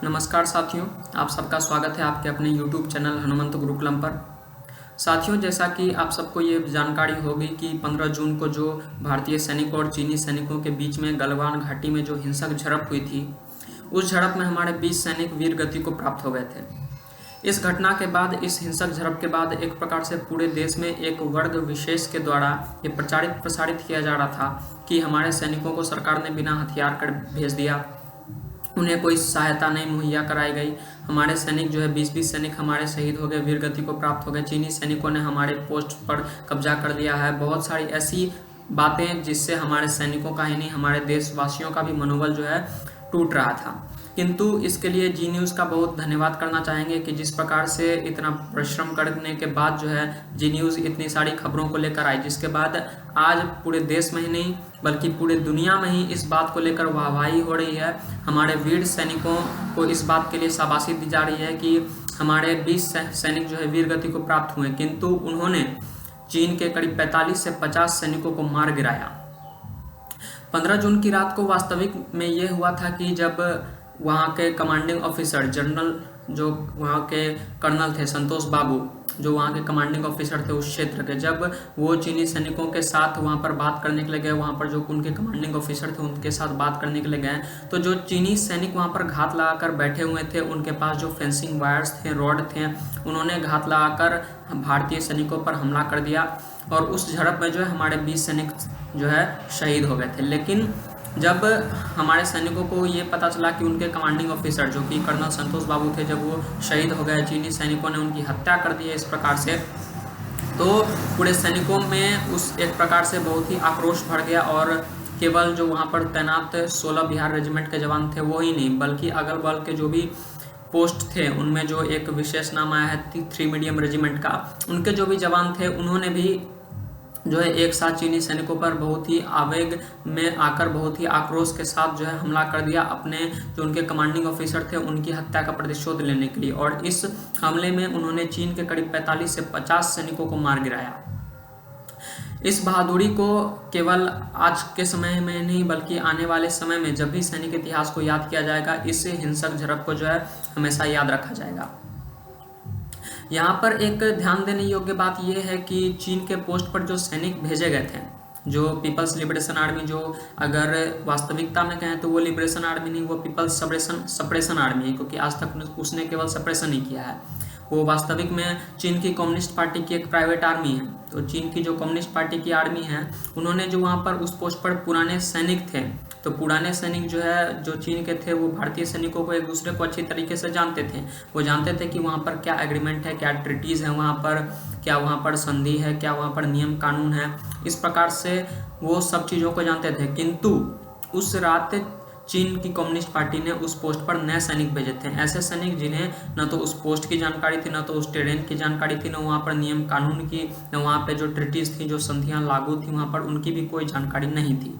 नमस्कार साथियों, आप सबका स्वागत है आपके अपने YouTube चैनल हनुमंत गुरुकुलम पर। साथियों, जैसा कि आप सबको ये जानकारी होगी कि 15 जून को जो भारतीय सैनिकों और चीनी सैनिकों के बीच में गलवान घाटी में जो हिंसक झड़प हुई थी, उस झड़प में हमारे 20 सैनिक वीर गति को प्राप्त हो गए थे। इस घटना के बाद, इस हिंसक झड़प के बाद एक प्रकार से पूरे देश में एक वर्ग विशेष के द्वारा ये प्रसारित किया जा रहा था कि हमारे सैनिकों को सरकार ने बिना हथियार कर भेज दिया, उन्हें कोई सहायता नहीं मुहैया कराई गई। हमारे सैनिक जो है 20-20 सैनिक हमारे शहीद हो गए, वीर गति को प्राप्त हो गए। चीनी सैनिकों ने हमारे पोस्ट पर कब्जा कर लिया है। बहुत सारी ऐसी बातें जिससे हमारे सैनिकों का ही नहीं, हमारे देशवासियों का भी मनोबल जो है टूट रहा था। किंतु इसके लिए जी न्यूज़ का बहुत धन्यवाद करना चाहेंगे कि जिस प्रकार से इतना परिश्रम करने के बाद जो है जी न्यूज़ इतनी सारी खबरों को लेकर आई, जिसके बाद आज पूरे देश में ही नहीं बल्कि पूरे दुनिया में ही इस बात को लेकर वाहवाही हो रही है। हमारे वीर सैनिकों को इस बात के लिए शाबाशी दी जा रही है कि हमारे 20 सैनिक जो है वीर गति को प्राप्त हुए, किंतु उन्होंने चीन के करीब 45 से 50 सैनिकों को मार गिराया। 15 जून की रात को वास्तविक में ये हुआ था कि जब वहाँ के कमांडिंग ऑफिसर जनरल, जो वहाँ के कर्नल थे संतोष बाबू, जो वहाँ के कमांडिंग ऑफिसर थे उस क्षेत्र के, जब वो चीनी सैनिकों के साथ वहाँ पर बात करने के लिए गए, वहाँ पर जो उनके कमांडिंग ऑफिसर थे उनके साथ बात करने के लिए गए, तो जो चीनी सैनिक वहाँ पर घात लगाकर बैठे हुए थे, उनके पास जो फेंसिंग वायर्स थे, रॉड थे, उन्होंने घात लगाकर भारतीय सैनिकों पर हमला कर दिया और उस झड़प में जो है हमारे 20 सैनिक जो है शहीद हो गए थे। लेकिन जब हमारे सैनिकों को ये पता चला कि उनके कमांडिंग ऑफिसर जो कि कर्नल संतोष बाबू थे, जब वो शहीद हो गए, चीनी सैनिकों ने उनकी हत्या कर दी है इस प्रकार से, तो पूरे सैनिकों में उस एक प्रकार से बहुत ही आक्रोश भर गया। और केवल जो वहाँ पर तैनात 16 बिहार रेजिमेंट के जवान थे वो ही नहीं, बल्कि अगल बगल के जो भी पोस्ट थे उनमें जो एक विशेष नाम आया है 3 मीडियम रेजिमेंट का, उनके जो भी जवान थे उन्होंने भी जो है एक साथ चीनी सैनिकों पर बहुत ही आवेग में आकर बहुत ही आक्रोश के साथ जो है हमला कर दिया, अपने जो उनके कमांडिंग ऑफिसर थे उनकी हत्या का प्रतिशोध लेने के लिए। और इस हमले में उन्होंने चीन के करीब 45 से 50 सैनिकों को मार गिराया। इस बहादुरी को केवल आज के समय में नहीं बल्कि आने वाले समय में जब भी सैनिक इतिहास को याद किया जाएगा, इस हिंसक झड़प को जो है हमेशा याद रखा जाएगा। यहाँ पर एक ध्यान देने योग्य बात यह है कि चीन के पोस्ट पर जो सैनिक भेजे गए थे, जो पीपल्स लिबरेशन आर्मी, जो अगर वास्तविकता में कहें तो वो लिबरेशन आर्मी नहीं, वो पीपल्स सप्रेशन आर्मी है, क्योंकि आज तक उसने केवल सप्रेशन ही किया है। वो वास्तविक में चीन की कम्युनिस्ट पार्टी की एक प्राइवेट आर्मी है। तो चीन की जो कम्युनिस्ट पार्टी की आर्मी है, उन्होंने जो वहाँ पर उस पोस्ट पर पुराने सैनिक थे, तो पुराने सैनिक जो है जो चीन के थे वो भारतीय सैनिकों को एक दूसरे को अच्छी तरीके से जानते थे। वो जानते थे कि वहाँ पर क्या एग्रीमेंट है, क्या ट्रीटीज़ है वहाँ पर, क्या वहाँ पर संधि है, क्या वहाँ पर नियम कानून है, इस प्रकार से वो सब चीज़ों को जानते थे। किंतु उस रात चीन की कम्युनिस्ट पार्टी ने उस पोस्ट पर नए सैनिक भेजे थे, ऐसे सैनिक जिन्हें न तो उस पोस्ट की जानकारी थी, न तो उस टेरेन की जानकारी थी, न वहाँ पर नियम कानून की, न वहाँ पर जो ट्रीटीज थी, जो संधियाँ लागू थी वहाँ पर, उनकी भी कोई जानकारी नहीं थी।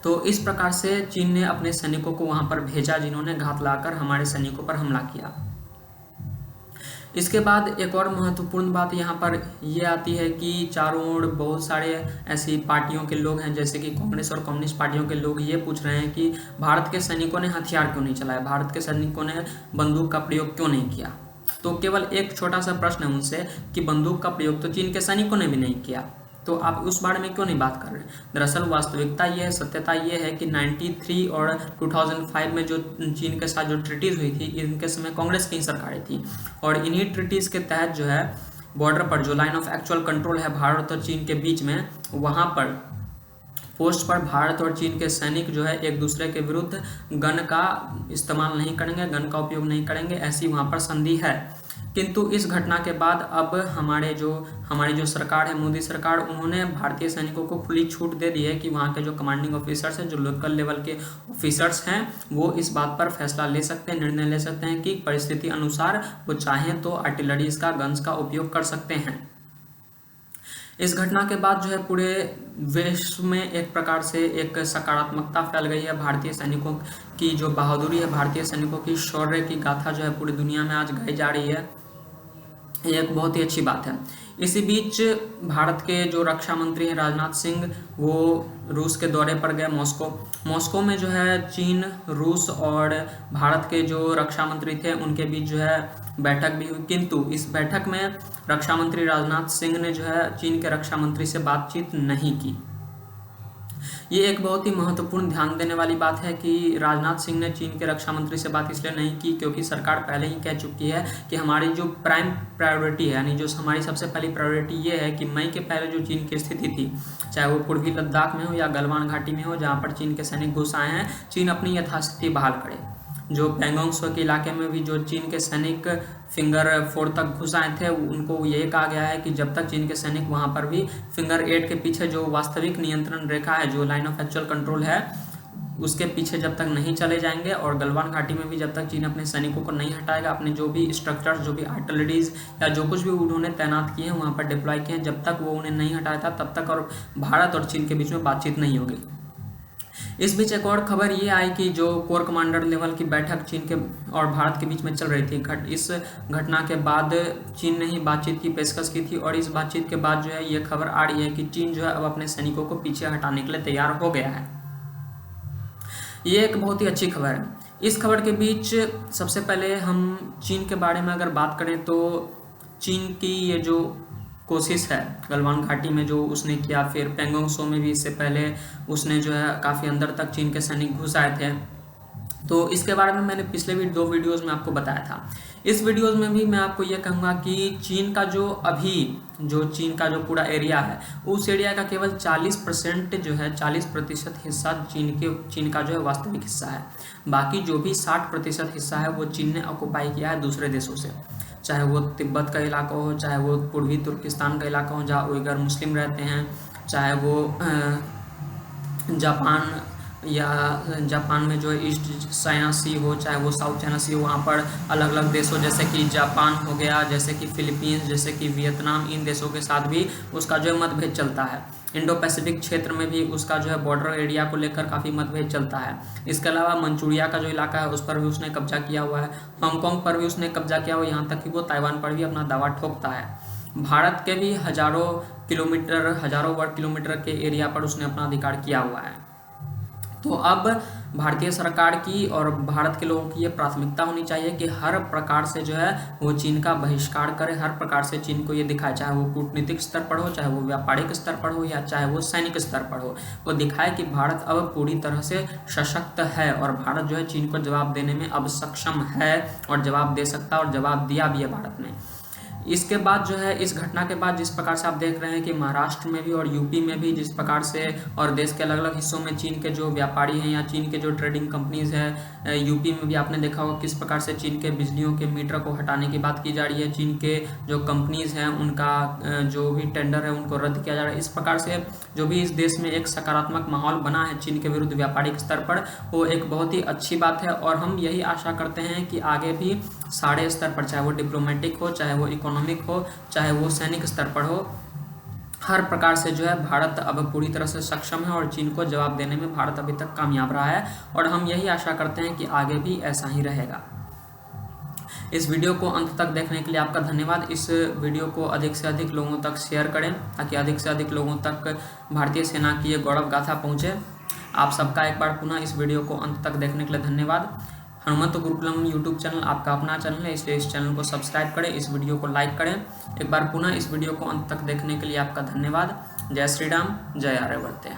तो इस प्रकार से चीन ने अपने सैनिकों को वहाँ पर भेजा जिन्होंने घात लगाकर हमारे सैनिकों पर हमला किया। इसके बाद एक और महत्वपूर्ण बात यहाँ पर ये आती है कि चारों ओर बहुत सारे ऐसी पार्टियों के लोग हैं, जैसे कि कांग्रेस और कम्युनिस्ट पार्टियों के लोग ये पूछ रहे हैं कि भारत के सैनिकों ने हथियार क्यों नहीं चलाया, भारत के सैनिकों ने बंदूक का प्रयोग क्यों नहीं किया। तो केवल एक छोटा सा प्रश्न है उनसे कि बंदूक का प्रयोग तो चीन के सैनिकों ने भी नहीं किया, तो आप उस बारे में क्यों नहीं बात कर रहे। दरअसल वास्तविकता ये है, सत्यता ये है कि 93 और 2005 में जो चीन के साथ जो ट्रीटीज़ हुई थी, इनके समय कांग्रेस की सरकारें थी, और इन्हीं ट्रीटीज़ के तहत जो है बॉर्डर पर जो लाइन ऑफ एक्चुअल कंट्रोल है भारत और चीन के बीच में, वहाँ पर पोस्ट पर भारत और चीन के सैनिक जो है एक दूसरे के विरुद्ध गन का इस्तेमाल नहीं करेंगे, गन का उपयोग नहीं करेंगे, ऐसी वहाँ पर संधि है। किंतु इस घटना के बाद अब हमारी जो सरकार है, मोदी सरकार, उन्होंने भारतीय सैनिकों को खुली छूट दे दी है कि वहाँ के जो कमांडिंग ऑफिसर्स हैं, जो लोकल लेवल के ऑफिसर्स हैं, वो इस बात पर फैसला ले सकते हैं, निर्णय ले सकते हैं कि परिस्थिति अनुसार वो चाहें तो आर्टिलरीज का, गन्स का उपयोग कर सकते हैं। इस घटना के बाद जो है पूरे विश्व में एक प्रकार से एक सकारात्मकता फैल गई है। भारतीय सैनिकों की जो बहादुरी है, भारतीय सैनिकों की शौर्य की गाथा जो है पूरी दुनिया में आज गाई जा रही है। ये एक बहुत ही अच्छी बात है। इसी बीच भारत के जो रक्षा मंत्री हैं राजनाथ सिंह, वो रूस के दौरे पर गए मॉस्को में जो है चीन, रूस और भारत के जो रक्षा मंत्री थे उनके बीच जो है बैठक भी हुई, किंतु इस बैठक में रक्षा मंत्री राजनाथ सिंह ने जो है चीन के रक्षा मंत्री से बातचीत नहीं की। ये एक बहुत ही महत्वपूर्ण ध्यान देने वाली बात है कि राजनाथ सिंह ने चीन के रक्षा मंत्री से बात इसलिए नहीं की क्योंकि सरकार पहले ही कह चुकी है कि हमारी जो प्राइम प्रायोरिटी है, यानी जो हमारी सबसे पहली प्रायोरिटी ये है कि मई के पहले जो चीन की स्थिति थी, चाहे वो पूर्वी लद्दाख में हो या गलवान घाटी में हो जहाँ पर चीन के सैनिक घुस आए हैं, चीन अपनी यथास्थिति बहाल करे। जो पैंगोंग त्सो के इलाके में भी जो चीन के सैनिक फिंगर 4 तक घुस आए थे, उनको ये कहा गया है कि जब तक चीन के सैनिक वहाँ पर भी फिंगर 8 के पीछे जो वास्तविक नियंत्रण रेखा है, जो लाइन ऑफ एक्चुअल कंट्रोल है, उसके पीछे जब तक नहीं चले जाएंगे और गलवान घाटी में भी जब तक चीन अपने सैनिकों को नहीं हटाएगा, अपने जो भी स्ट्रक्चर्स, जो भी आर्टिलरीज या जो कुछ भी उन्होंने तैनात किए हैं वहाँ पर डिप्लॉय किए हैं, जब तक वो उन्हें नहीं हटाया था तब तक और भारत और चीन के बीच में बातचीत नहीं होगी। इस बीच एक और खबर ये आई कि जो कोर कमांडर लेवल की बैठक चीन के और भारत के बीच में चल रही थी, इस घटना के बाद चीन ने ही बातचीत की पेशकश की थी और इस बातचीत के बाद जो है ये खबर आ रही है कि चीन जो है अब अपने सैनिकों को पीछे हटाने के लिए तैयार हो गया है। ये एक बहुत ही अच्छी खबर है। इस खबर के बीच सबसे पहले हम चीन के बारे में अगर बात करें तो चीन की ये जो कोशिश है गलवान घाटी में जो उसने किया, फिर पैंगोंग त्सो में भी इससे पहले उसने जो है काफ़ी अंदर तक चीन के सैनिक घुस आए थे, तो इसके बारे में मैंने पिछले भी 2 वीडियोज़ में आपको बताया था। इस वीडियोज़ में भी मैं आपको ये कहूँगा कि चीन का जो पूरा एरिया है, उस एरिया का केवल 40% जो है 40% हिस्सा चीन का जो है वास्तविक हिस्सा है। बाकी जो भी 60% हिस्सा है वो चीन ने ऑक्युपाई किया है दूसरे देशों से, चाहे वो तिब्बत का इलाका हो, चाहे वो पूर्वी तुर्किस्तान का इलाका हो जहाँ उइगर मुस्लिम रहते हैं, चाहे वो जापान में जो ईस्ट चाइना सी हो, चाहे वो साउथ चाइना सी हो, वहाँ पर अलग अलग देशों जैसे कि जापान हो गया, जैसे कि फिलीपींस, जैसे कि वियतनाम, इन देशों के साथ भी उसका जो है मतभेद चलता है। इंडो पैसिफिक क्षेत्र में भी उसका जो है बॉर्डर एरिया को लेकर काफ़ी मतभेद चलता है। इसके अलावा मंचूरिया का जो इलाका है उस पर भी उसने कब्जा किया हुआ है, हांगकांग पर भी उसने कब्जा किया हुआ है, यहाँ तक कि वो ताइवान पर भी अपना दावा ठोकता है। भारत के भी हजारों वर्ग किलोमीटर के एरिया पर उसने अपना अधिकार किया हुआ है। तो अब भारतीय सरकार की और भारत के लोगों की ये प्राथमिकता होनी चाहिए कि हर प्रकार से जो है वो चीन का बहिष्कार करे, हर प्रकार से चीन को ये दिखाए, चाहे वो कूटनीतिक स्तर पर हो, चाहे वो व्यापारिक स्तर पर हो, या चाहे वो सैनिक स्तर पर हो, वो दिखाए कि भारत अब पूरी तरह से सशक्त है और भारत जो है चीन को जवाब देने में अब सक्षम है और जवाब दे सकता है और जवाब दिया भी है भारत ने। इसके बाद जो है इस घटना के बाद जिस प्रकार से आप देख रहे हैं कि महाराष्ट्र में भी और यूपी में भी जिस प्रकार से और देश के अलग अलग हिस्सों में चीन के जो व्यापारी हैं या चीन के जो ट्रेडिंग कंपनीज है, यूपी में भी आपने देखा होगा किस प्रकार से चीन के बिजलियों के मीटर को हटाने की बात की जा रही है, चीन के जो कंपनीज हैं उनका जो भी टेंडर है उनको रद्द किया जा रहा है। इस प्रकार से जो भी इस देश में एक सकारात्मक माहौल बना है चीन के विरुद्ध व्यापारिक स्तर पर, वो एक बहुत ही अच्छी बात है और हम यही आशा करते हैं कि आगे भी सारे स्तर पर, चाहे वो डिप्लोमेटिक हो, चाहे वो इकोनॉमिक हो, चाहे वो सैनिक स्तर पर हो, हर प्रकार से जो है भारत अब पूरी तरह से सक्षम है और चीन को जवाब देने में भारत अभी तक कामयाब रहा है और हम यही आशा करते हैं कि आगे भी ऐसा ही रहेगा। इस वीडियो को अंत तक देखने के लिए आपका धन्यवाद। इस वीडियो को अधिक से अधिक लोगों तक शेयर करें ताकि अधिक से अधिक लोगों तक भारतीय सेना की ये गौरव गाथा पहुँचे। आप सबका एक बार पुनः इस वीडियो को अंत तक देखने के लिए धन्यवाद। हनुमंत गुरुकुलम यूट्यूब चैनल आपका अपना चैनल है, इसलिए इस चैनल को सब्सक्राइब करें, इस वीडियो को लाइक करें। एक बार पुनः इस वीडियो को अंत तक देखने के लिए आपका धन्यवाद। जय श्री राम, जय आर्यवर्ते।